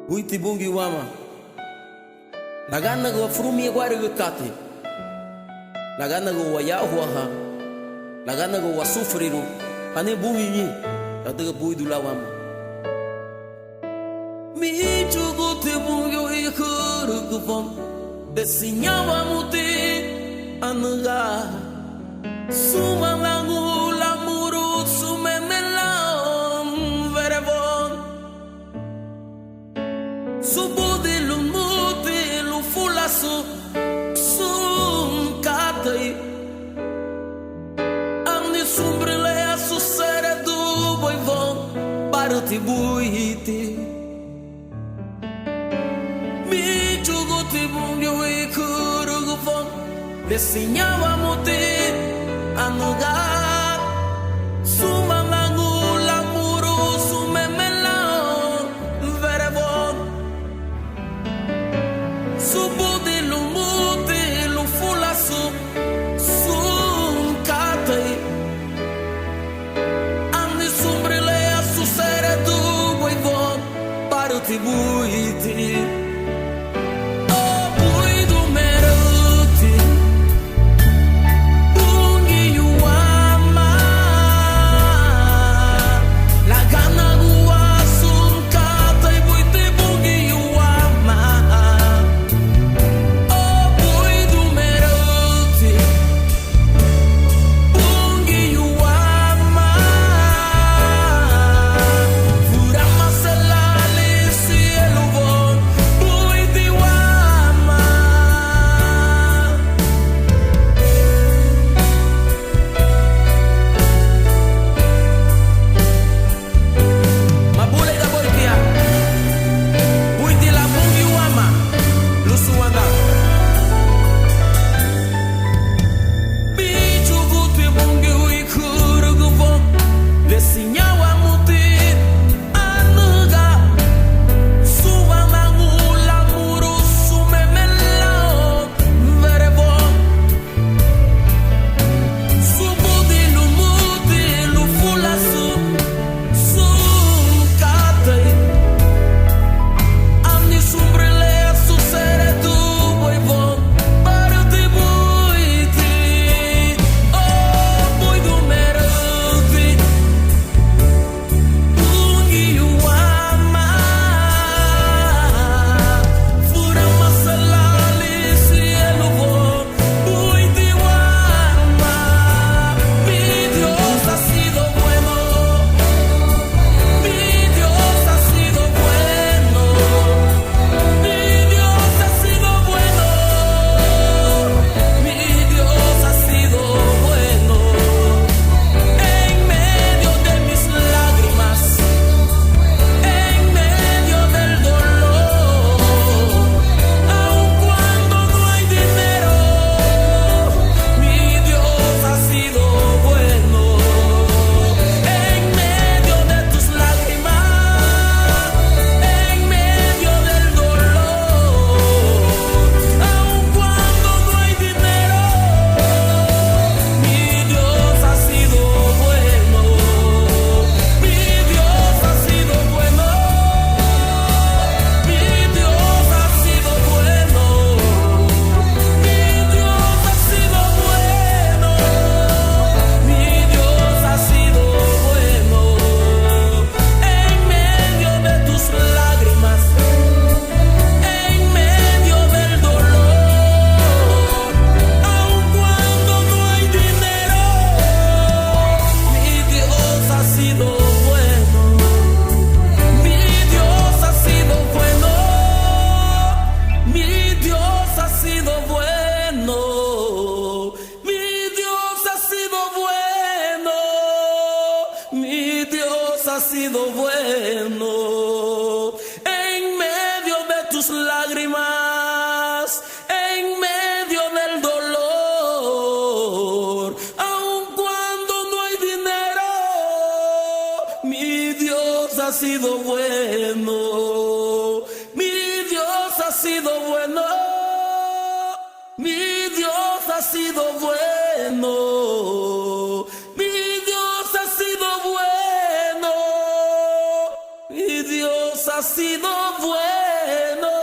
Uiti bungi wama Lagana go frumi gwari go kati Lagana go waya huaha Lagana go wasufriru Ane bungi ni Yataga bui dula wama Mi chugu te bungi ikuru gufon Desinyawa muti Anaga Suma langu lamuru sumemelam verevon Subudi lumuti lufulasu sum katai Amni sumbrile asu sere du boivon Baruti buiti Mi chuguti bungi wikuru gufon Desinyawa muti anugar Sumangangu lamuru sumemelao verevon Subudi lumuti lufulasu sumkatai Amni sumbrile asu sere du boivon Baruti buiti Ha sido bueno en medio de tus lágrimas, en medio del dolor, aun cuando no hay dinero, mi Dios ha sido bueno, mi Dios ha sido bueno, mi Dios ha sido bueno, mi Dios ha sido bueno. Mi Dios Dios ha sido bueno.